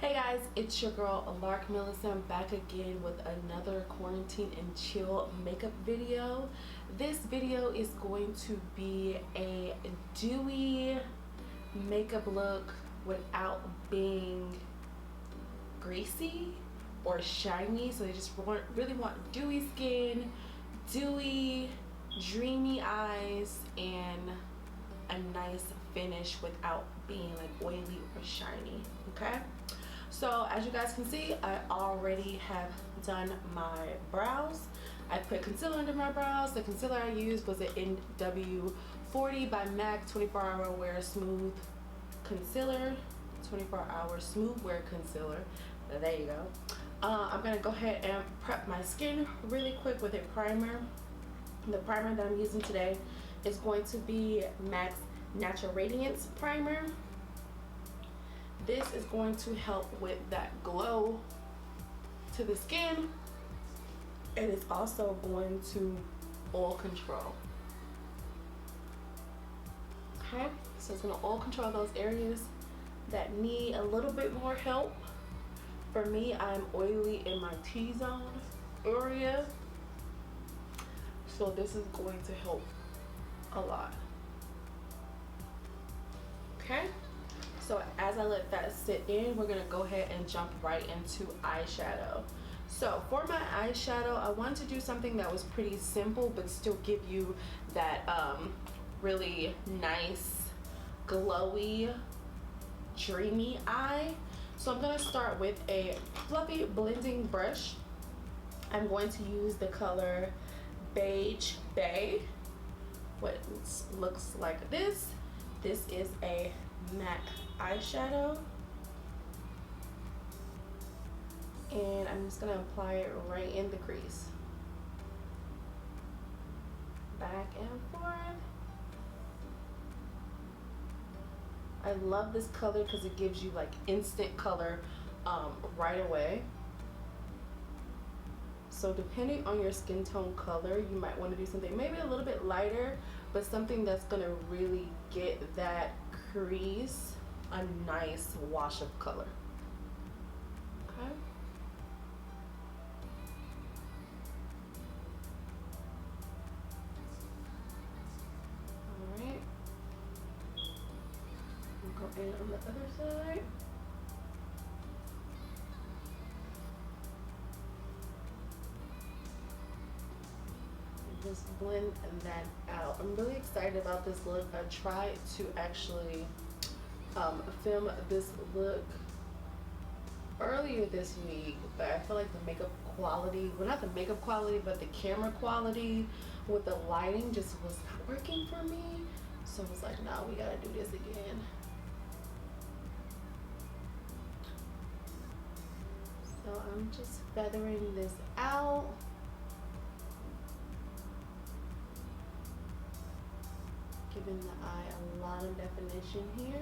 Hey guys, it's your girl Lark Millicent back again with another quarantine and chill makeup video. This video is going to be a dewy makeup look without being greasy or shiny. So they just really want dewy skin, dewy, dreamy eyes, and a nice finish without being like oily or shiny. Okay, so as you guys can see, I already have done my brows. I put concealer under my brows. The concealer I used was an NW40 by M.A.C 24-hour wear smooth concealer. 24-hour smooth wear concealer. There you go. I'm gonna go ahead and prep my skin really quick with a primer. The primer that I'm using today is going to be M.A.C Natural Radiance primer. This is going to help with that glow to the skin, and it's also going to oil control. Okay, so it's going to oil control those areas that need a little bit more help. For me, I'm oily in my T-zone area, so this is going to help a lot. Okay, so as I let that sit in, we're gonna go ahead and jump right into eyeshadow. So for my eyeshadow, I wanted to do something that was pretty simple but still give you that really nice glowy dreamy eye. So I'm gonna start with a fluffy blending brush. I'm going to use the color Beige Bay. What looks like this. This is a MAC eyeshadow, and I'm just gonna apply it right in the crease, back and forth. I love this color because it gives you like instant color right away. So depending on your skin tone color, you might want to do something maybe a little bit lighter, but something that's going to really get that crease a nice wash of color. Okay. Alright. We'll go in on the other side. Just blend that out. I'm really excited about this look. I tried to actually film this look earlier this week, but I feel like the makeup quality, well, not the makeup quality, but the camera quality with the lighting just was not working for me. So I was like, no, we gotta do this again. So I'm just feathering this out. Giving the eye a lot of definition here.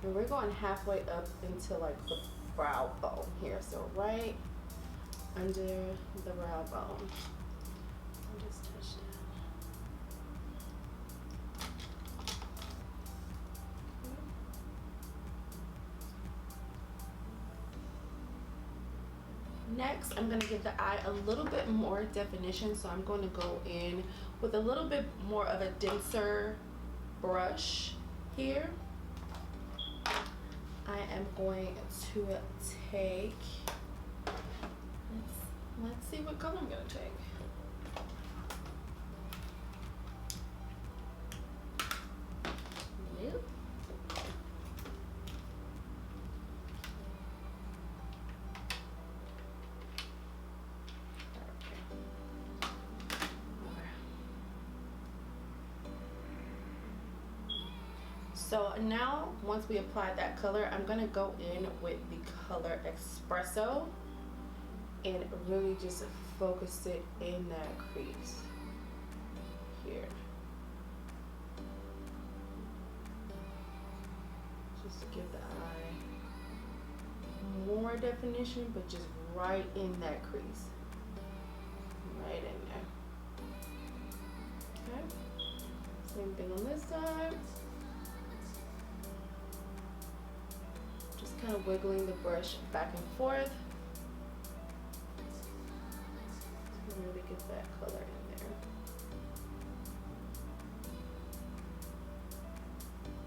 And we're going halfway up into like the brow bone here. So right under the brow bone. I'll just touch that. Next, I'm going to give the eye a little bit more definition, so I'm going to go in with a little bit more of a denser brush here. I am going to take, let's see what color I'm going to take. Yep. So now, once we apply that color, I'm gonna go in with the color Espresso and really just focus it in that crease here. Just give the eye more definition, but just right in that crease. Right in there. Okay. this time. Just kind of wiggling the brush back and forth. Really get that color in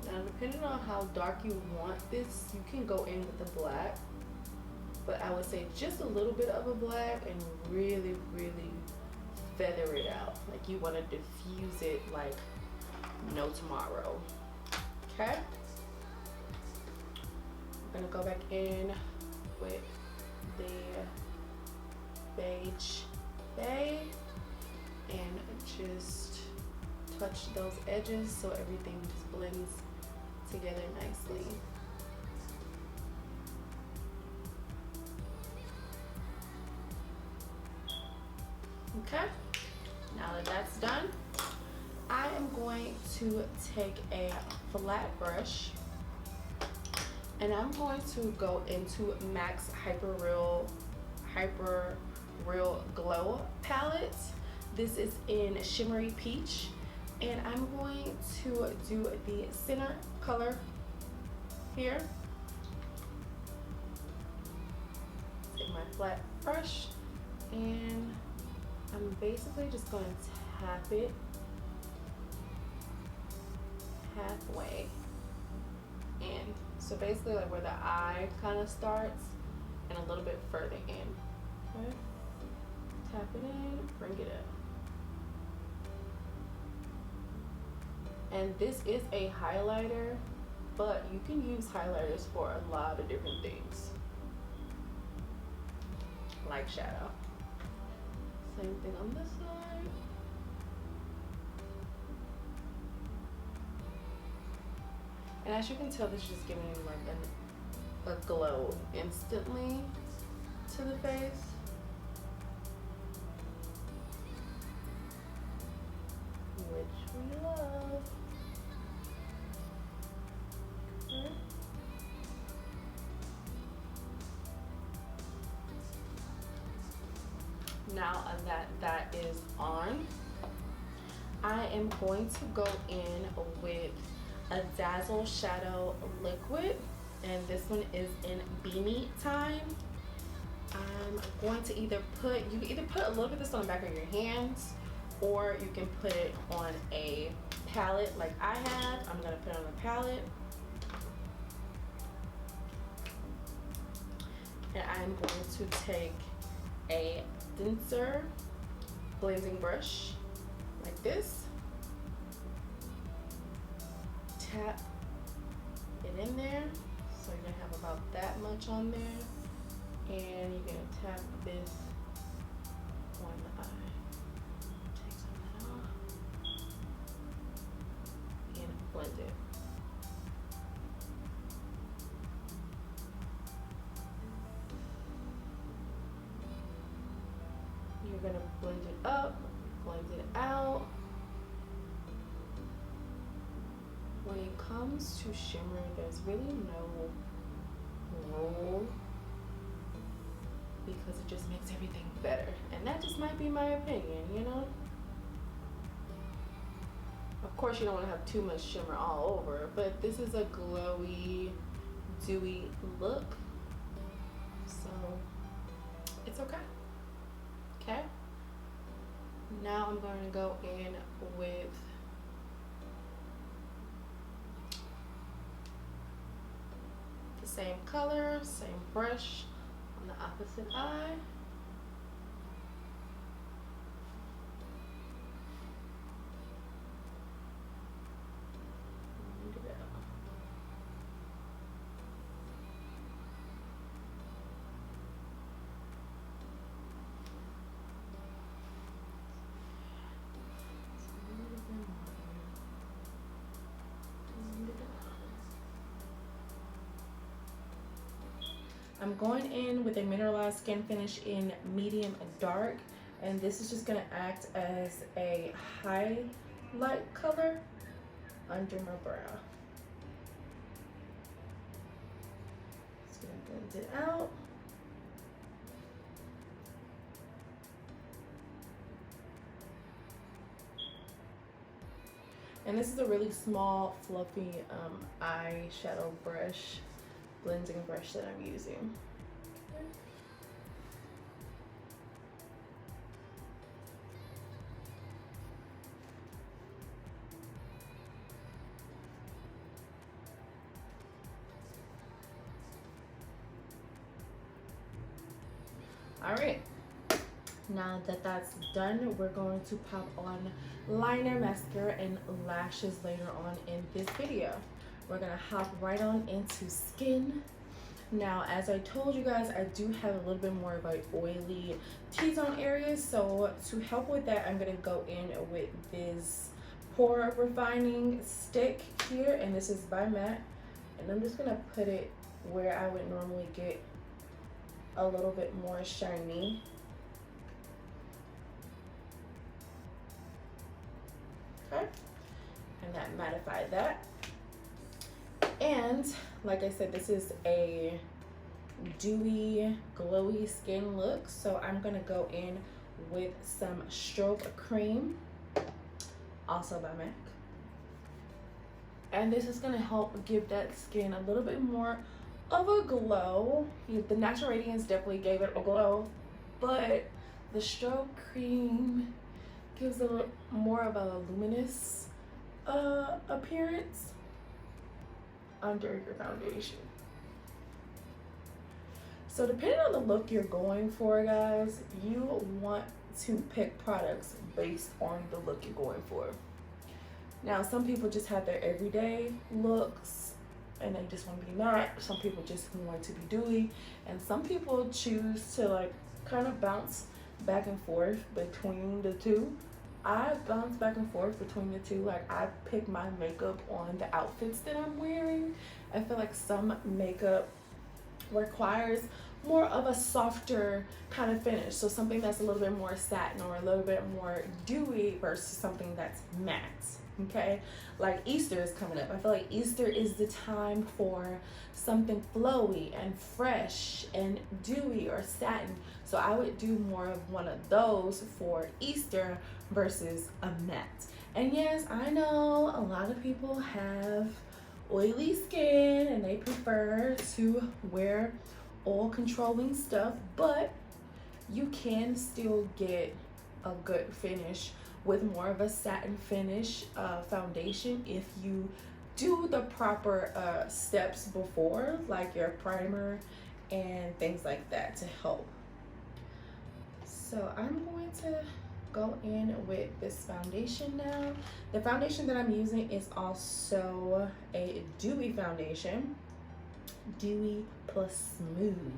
there. Now, depending on how dark you want this, you can go in with the black, but I would say just a little bit of a black and really, really feather it out. Like you want to diffuse it like no tomorrow. Okay? I'm gonna go back in with the beige bay and just touch those edges so everything just blends together nicely. Okay, now that that's done, I am going to take a flat brush and I'm going to go into M.A.C Hyper Real Glow palette. This is in Shimmery Peach, and I'm going to do the center color here. Take my flat brush and I'm basically just going to tap it halfway in. So basically like where the eye kind of starts and a little bit further in. Okay. Tap it in, bring it up. And this is a highlighter, but you can use highlighters for a lot of different things. Like shadow. Same thing on this side. And as you can tell, this is just giving like a glow instantly to the face. Which we love. Okay. Now that is on, I am going to go in with a Dazzle shadow liquid, and this one is in Beanie Time. I'm going to you can either put a little bit of this on the back of your hands, or you can put it on a palette like I have. I'm gonna put it on a palette. And I'm going to take a denser blending brush like this. Tap it in there, so you're gonna have about that much on there, and you're gonna tap this on the eye. Take some of that off and blend it. You're gonna blend it up, blend it out. When it comes to shimmer, there's really no rule, because it just makes everything better. And that just might be my opinion, you know? Of course, you don't want to have too much shimmer all over, but this is a glowy, dewy look, so it's okay. Okay? Now I'm going to go in with same color, same brush on the opposite eye. I'm going in with a Mineralize skin finish in medium dark, and this is just going to act as a highlight color under my brow. Just going to blend it out. And this is a really small, fluffy eyeshadow brush, blending brush that I'm using. All right, now that that's done, we're going to pop on liner, mascara, and lashes later on in this video. We're gonna hop right on into skin. Now, as I told you guys, I do have a little bit more of an oily T-zone area, so to help with that, I'm gonna go in with this pore refining stick here, and this is by M.A.C, and I'm just gonna put it where I would normally get a little bit more shiny. Okay, and that mattified that. And like I said, this is a dewy, glowy skin look, so I'm gonna go in with some Strobe cream, also by M.A.C, and this is gonna help give that skin a little bit more of a glow. The natural Radiance definitely gave it a glow, but the Strobe cream gives a little more of a luminous appearance under your foundation. So depending on the look you're going for, guys, you want to pick products based on the look you're going for. Now, some people just have their everyday looks and they just want to be matte. Some people just want to be dewy, and some people choose to like kind of bounce back and forth between the two. I bounce back and forth between the two. Like, I pick my makeup on the outfits that I'm wearing. I feel like some makeup requires more of a softer kind of finish, so something that's a little bit more satin or a little bit more dewy versus something that's matte. Okay, like Easter is coming up. I feel like Easter is the time for something flowy and fresh and dewy or satin, so I would do more of one of those for Easter versus a matte. And yes, I know a lot of people have oily skin and they prefer to wear oil controlling stuff, but you can still get a good finish with more of a satin finish foundation if you do the proper steps before, like your primer and things like that to help. So I'm going to go in with this foundation now. The foundation that I'm using is also a dewy foundation, dewy plus smooth,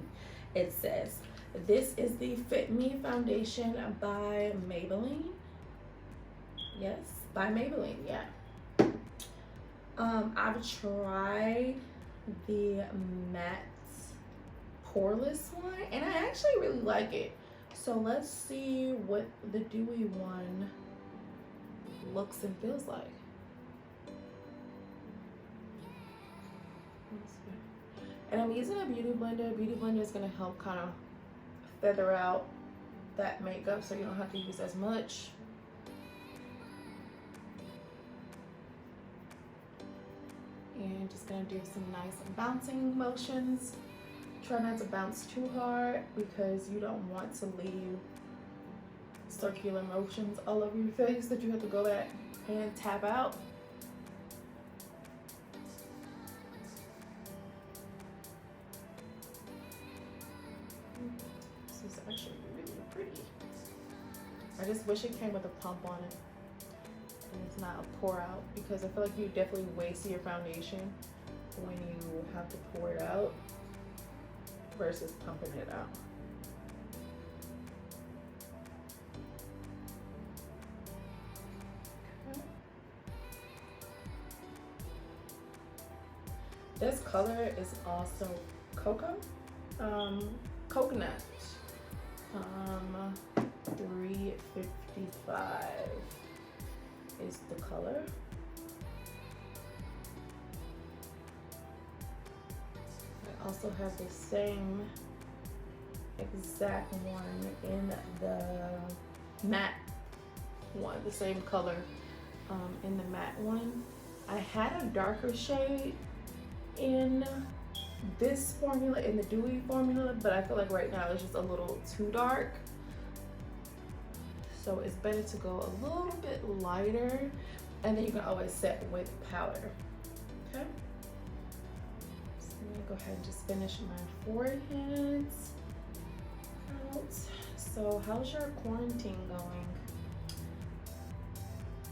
it says. This is the Fit Me foundation by Maybelline. Yes, by Maybelline, yeah. I've tried the matte poreless one and I actually really like it. So let's see what the dewy one looks and feels like. And I'm using a beauty blender. Beauty blender is gonna help kind of feather out that makeup so you don't have to use as much. And just gonna do some nice bouncing motions. Try not to bounce too hard because you don't want to leave circular motions all over your face that you have to go back and tap out. This is actually really pretty. I just wish it came with a pump on it. And it's not a pour out, because I feel like you definitely waste your foundation when you have to pour it out versus pumping it out. Okay. This color is also coconut. 355 is the color. I also have the same exact one in the matte one, the same color in the matte one. I had a darker shade in this formula, in the Dewy formula, but I feel like right now it's just a little too dark. So it's better to go a little bit lighter, and then you can always set with powder. Okay. So I'm gonna go ahead and just finish my forehead out. So how's your quarantine going?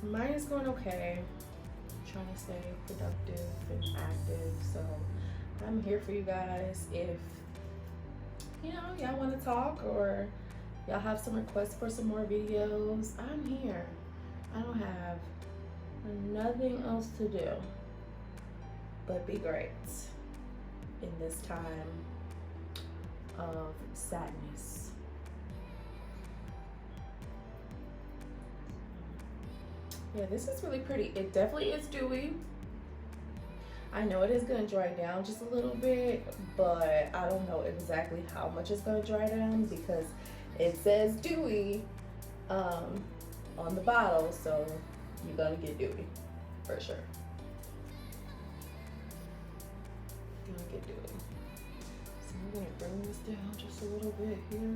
Mine is going okay. I'm trying to stay productive and active. So I'm here for you guys. If you know y'all want to talk or y'all have some requests for some more videos, I'm here. I don't have nothing else to do but be great in this time of sadness. Yeah, this is really pretty. It definitely is dewy. I know it is gonna dry down just a little bit, but I don't know exactly how much it's gonna dry down because it says dewy on the bottle, so you're gonna get dewy for sure. You're gonna get dewy. So I'm gonna bring this down just a little bit here.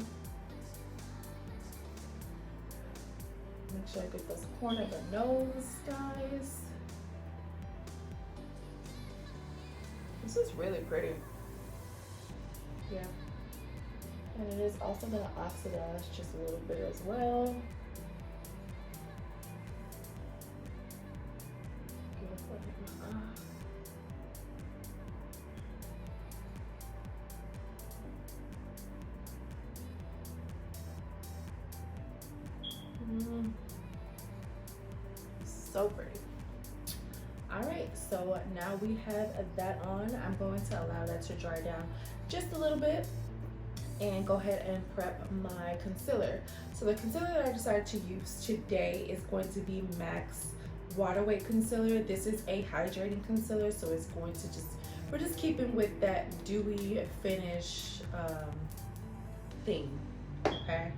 Make sure I get this corner of the nose, guys. This is really pretty. Yeah. And it is also going to oxidize just a little bit as well. So pretty. All right, so now we have that on. I'm going to allow that to dry down just a little bit and go ahead and prep my concealer. So the concealer that I decided to use today is going to be M.A.C Water Weight Concealer. This is a hydrating concealer, so it's going to we're just keeping with that dewy finish theme, okay?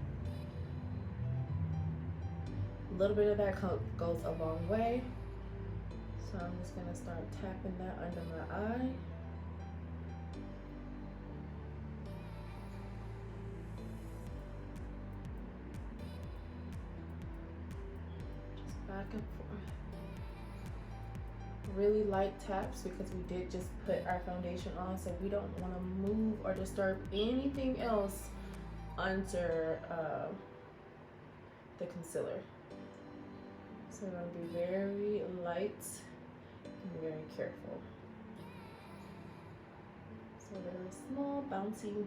A little bit of that goes a long way. So I'm just gonna start tapping that under my eye. Just back and forth. Really light taps because we did just put our foundation on, so we don't want to move or disturb anything else under the concealer. So I'm gonna be very light and very careful. So very small, bouncy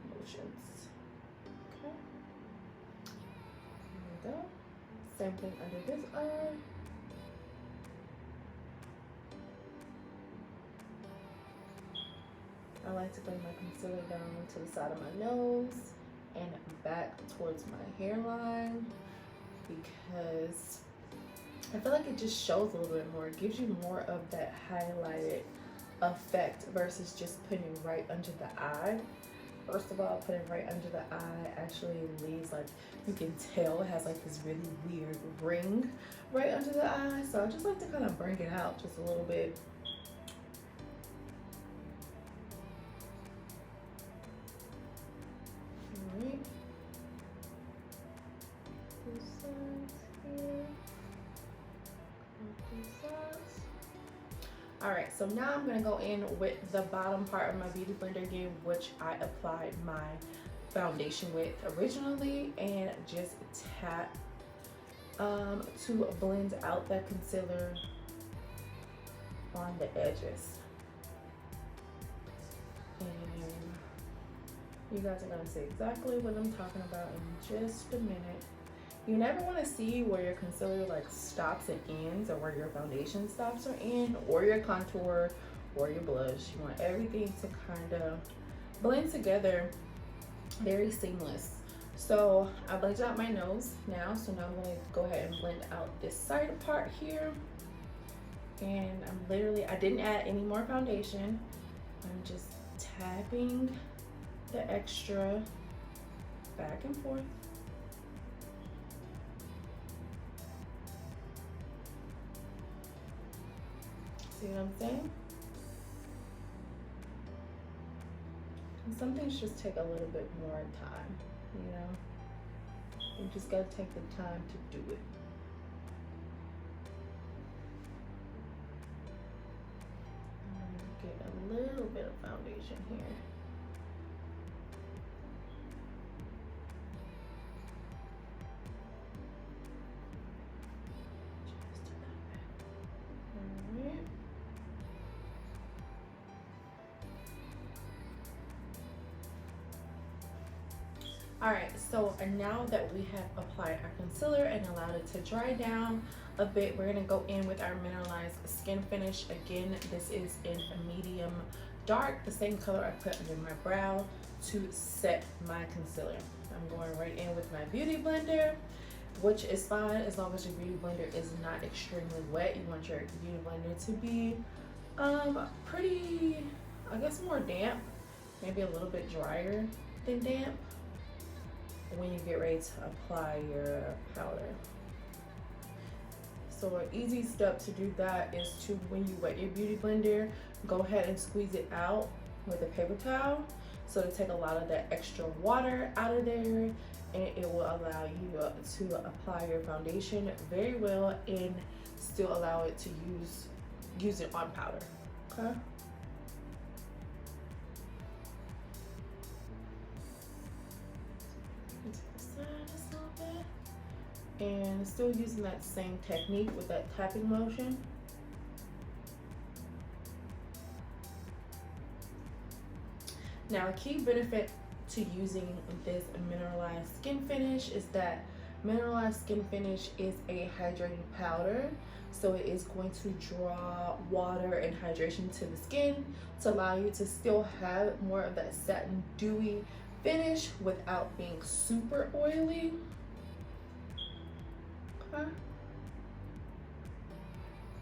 motions. Okay. There we go. Same thing under this eye. I like to bring my concealer down to the side of my nose and back towards my hairline because I feel like it just shows a little bit more. It gives you more of that highlighted effect versus just putting it right under the eye. First of all, putting it right under the eye actually leaves, like, you can tell it has like this really weird ring right under the eye. So I just like to kind of bring it out just a little bit. Alright. Two sides here. Alright, so now I'm going to go in with the bottom part of my beauty blender again, which I applied my foundation with originally, and just tap to blend out that concealer on the edges. And you guys are going to see exactly what I'm talking about in just a minute. You never want to see where your concealer like stops and ends, or where your foundation stops or ends, or your contour or your blush. You want everything to kind of blend together, very seamless. So I blended out my nose now, so now I'm going to go ahead and blend out this side part here. And I didn't add any more foundation. I'm just tapping the extra back and forth. See what I'm saying? And some things just take a little bit more time, you know? You just gotta take the time to do it. Get a little bit of foundation here. Alright, so now that we have applied our concealer and allowed it to dry down a bit, we're going to go in with our Mineralize skin finish. Again, this is in a medium dark, the same color I put under my brow to set my concealer. I'm going right in with my beauty blender, which is fine as long as your beauty blender is not extremely wet. You want your beauty blender to be pretty, I guess, more damp, maybe a little bit drier than damp when you get ready to apply your powder. So an easy step to do that is to, when you wet your beauty blender, go ahead and squeeze it out with a paper towel, so to take a lot of that extra water out of there, and it will allow you to apply your foundation very well and still allow it to use it on powder. Okay. And still using that same technique with that tapping motion. Now, a key benefit to using this Mineralized skin finish is that Mineralized skin finish is a hydrating powder, so it is going to draw water and hydration to the skin to allow you to still have more of that satin dewy finish without being super oily.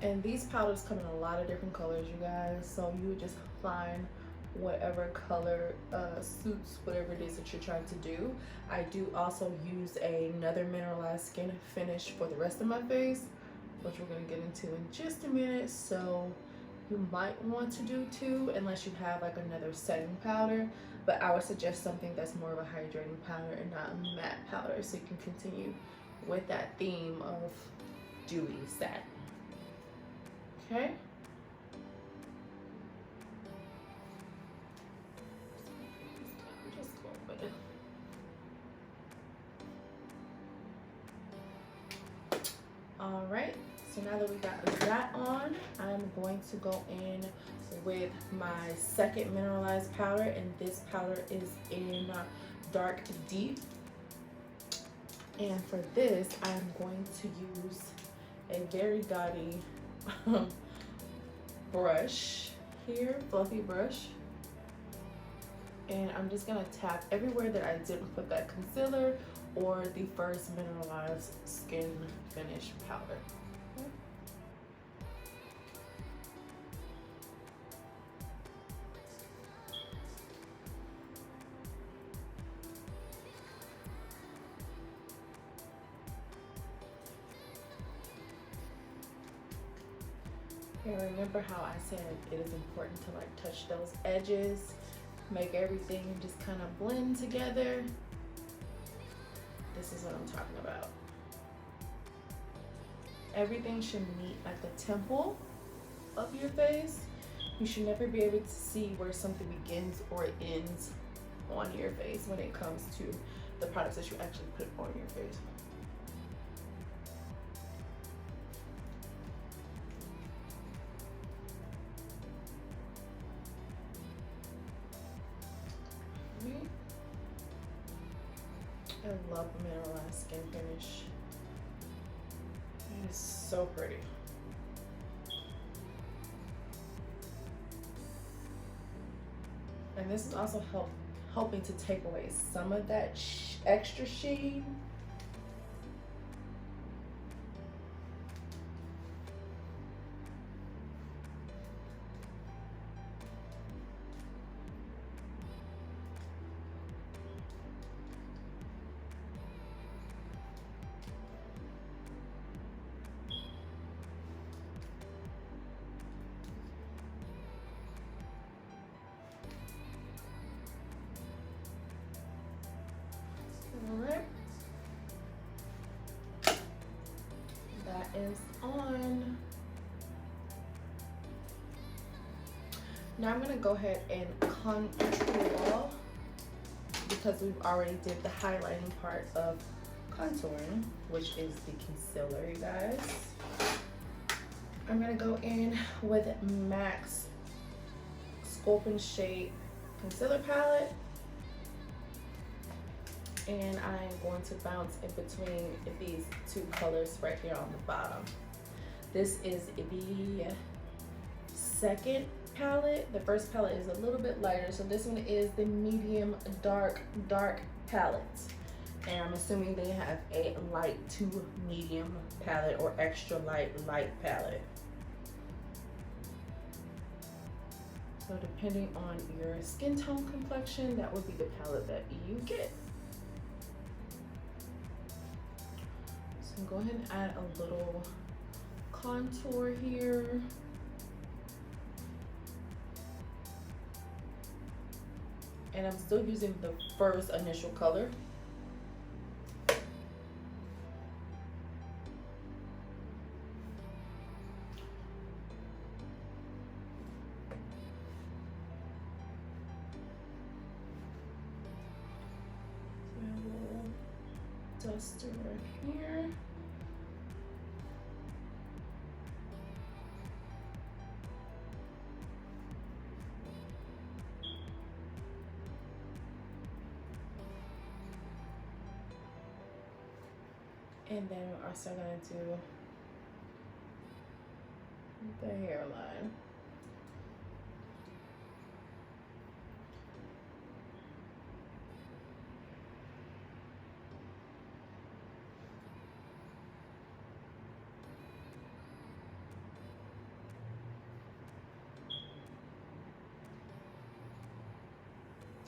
And these powders come in a lot of different colors, you guys, so you would just find whatever color suits whatever it is that you're trying to do. I do also use another Mineralized skin finish for the rest of my face, which we're going to get into in just a minute, so you might want to do too, unless you have like another setting powder. But I would suggest something that's more of a hydrating powder and not a matte powder, so you can continue with that theme of dewy satin. Okay. Just go with it. All right. So now that we got that on, I'm going to go in with my second Mineralized powder, and this powder is in Dark Deep. And for this, I'm going to use a very gaudy brush here, fluffy brush. And I'm just gonna tap everywhere that I didn't put that concealer or the first Mineralized skin finish powder. Okay. And remember how I said it is important to like touch those edges, make everything just kind of blend together. This is what I'm talking about. Everything should meet at the temple of your face. You should never be able to see where something begins or ends on your face when it comes to the products that you actually put on your face. I love Mineralized skin finish. It is so pretty. And this is also helping to take away some of that extra sheen. is on. Now I'm gonna go ahead and contour because we've already did the highlighting part of contouring, which is the concealer, you guys. I'm gonna go in with M.A.C Sculpt and Shade Concealer Palette. And I'm going to bounce in between these two colors right here on the bottom. This is the second palette. The first palette is a little bit lighter, so this one is the medium dark palette. And I'm assuming they have a light to medium palette or extra light palette. So depending on your skin tone complexion, that would be the palette that you get. So go ahead and add a little contour here. And I'm still using the first initial color. Duster right here. And then we're also gonna do the hairline.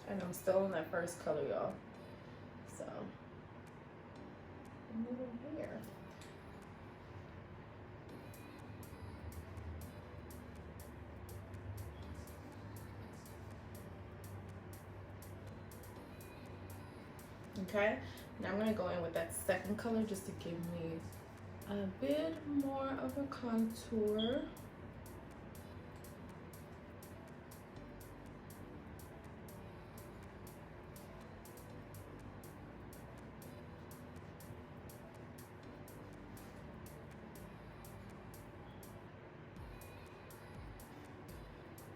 And I'm still in that first color, y'all. So, a little hair. Okay, now I'm gonna go in with that second color just to give me a bit more of a contour.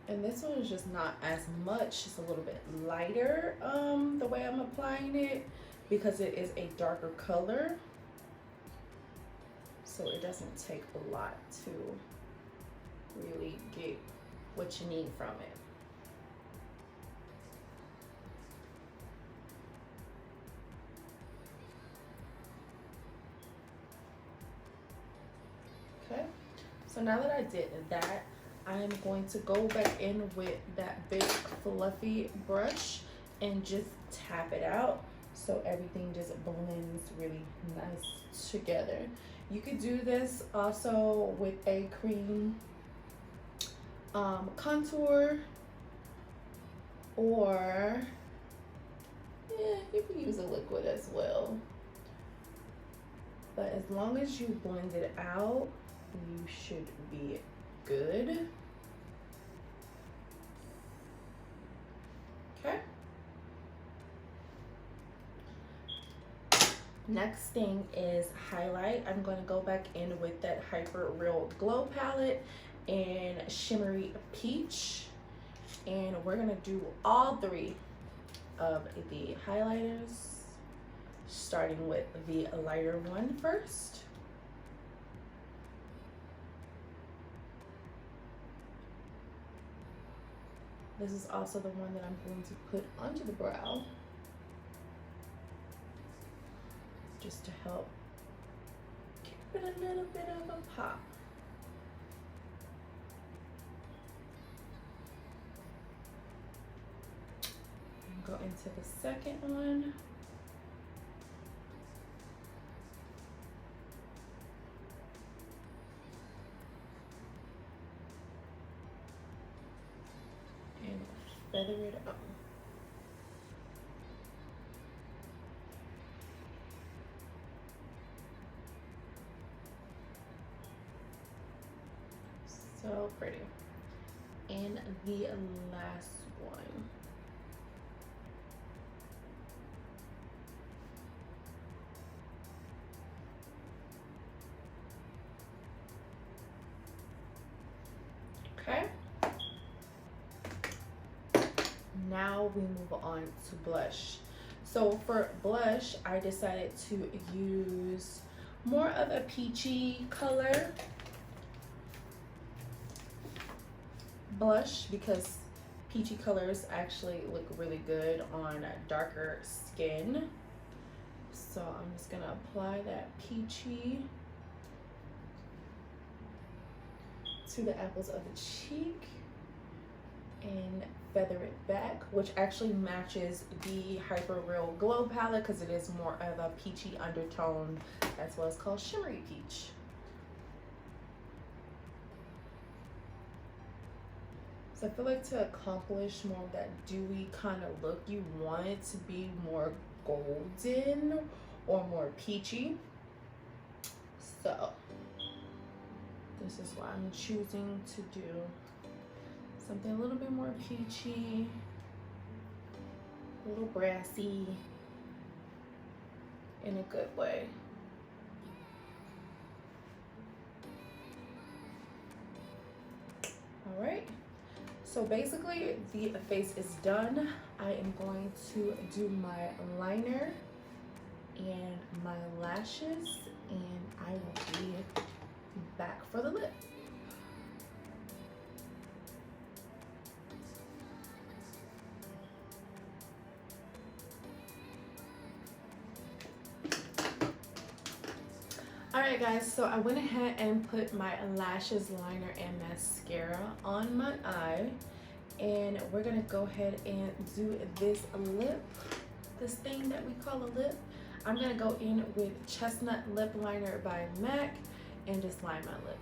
And this one is just not as much, it's a little bit lighter the way I'm applying it because it is a darker color. So it doesn't take a lot to really get what you need from it. Okay, so now that I did that, I'm going to go back in with that big fluffy brush and just tap it out so everything just blends really nice together. You could do this also with a cream contour, or yeah, you can use a liquid as well. But as long as you blend it out, you should be good. Okay. Next thing is highlight. I'm going to go back in with that Hyper Real Glow palette in Shimmery Peach. And we're going to do all three of the highlighters, starting with the lighter one first. This is also the one that I'm going to put under the brow, just to help give it a little bit of a pop. And go into the second one. And feather it up. So pretty. And the last one. Okay. Now we move on to blush. So for blush, I decided to use more of a peachy color blush because peachy colors actually look really good on darker skin. So I'm just gonna apply that peachy to the apples of the cheek and feather it back, which actually matches the Hyper Real Glow palette because it is more of a peachy undertone. That's why it's called Shimmery Peach. So I feel like to accomplish more of that dewy kind of look, you want it to be more golden or more peachy. So this is why I'm choosing to do something a little bit more peachy, a little brassy, in a good way. All right, so basically the face is done. I am going to do my liner and my lashes, and I will be back for the lip. Alright guys, so I went ahead and put my lashes, liner, and mascara on my eye. And we're gonna go ahead and do this lip, this thing that we call a lip. I'm gonna go in with Chestnut Lip Liner by M.A.C and just line my lips.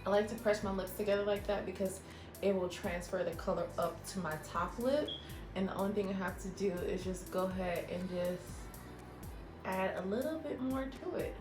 I like to press my lips together like that because it will transfer the color up to my top lip. And the only thing I have to do is just go ahead and just add a little bit more to it.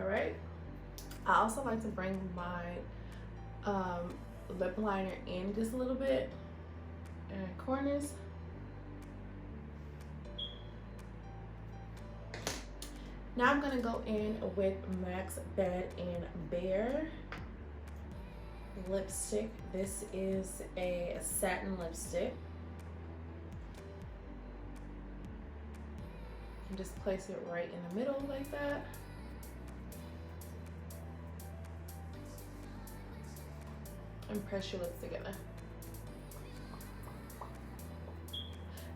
All right. I also like to bring my lip liner in just a little bit in corners. Now I'm gonna go in with M.A.C Bed and Bare lipstick. This is a satin lipstick. And just place it right in the middle like that. And press your lips together.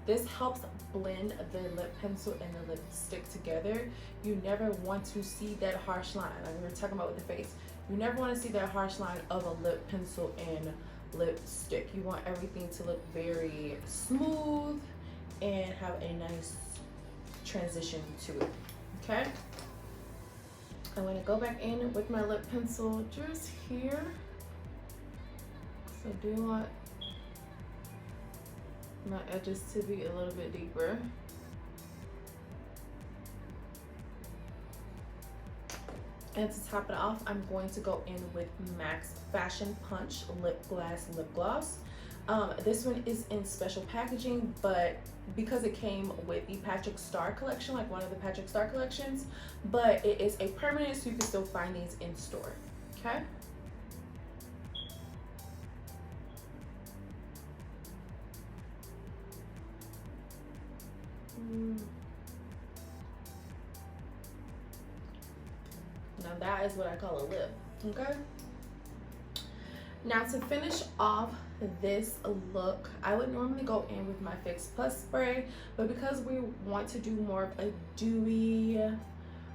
This helps blend the lip pencil and the lipstick together. You never want to see that harsh line, like we were talking about with the face. You never want to see that harsh line of a lip pencil and lipstick. You want everything to look very smooth and have a nice transition to it, okay? I'm gonna go back in with my lip pencil just here. So do want my edges to be a little bit deeper. And to top it off, I'm going to go in with M.A.C Fashion Punch Lip Gloss. This one is in special packaging, but because it came with the Patrick Star collection, like one of the Patrick Star collections, but it is a permanent, so you can still find these in store, okay? Now that is what I call a lip, okay? Now to finish off this look, I would normally go in with my Fixt Plus spray, but because we want to do more of a dewy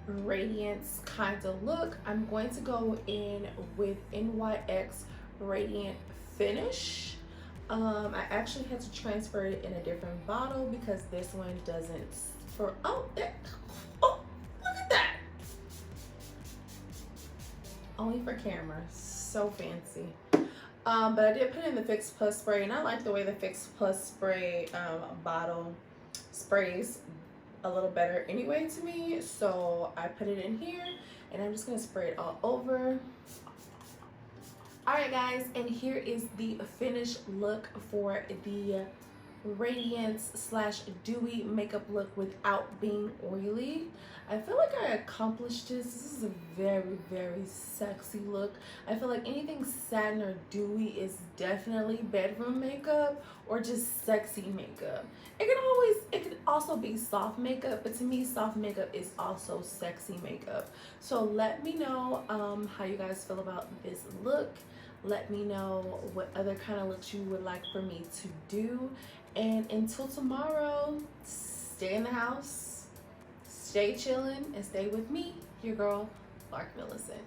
radiance kind of look, I'm going to go in with NY-X Radiant Finish. I actually had to transfer it in a different bottle because this one doesn't, oh, look at that. Only for camera, so fancy. But I did put in the Fixt Plus spray, and I like the way the Fixt Plus spray bottle sprays a little better anyway to me. So I put it in here, and I'm just gonna spray it all over. All right, guys, and here is the finished look for the Radiance / dewy makeup look without being oily. I feel like I accomplished this. This is a very, very sexy look. I feel like anything satin or dewy is definitely bedroom makeup or just sexy makeup. It can also be soft makeup, but to me, soft makeup is also sexy makeup. So let me know how you guys feel about this look. Let me know what other kind of looks you would like for me to do. And until tomorrow, stay in the house, stay chilling, and stay with me, your girl, Lark Millicent.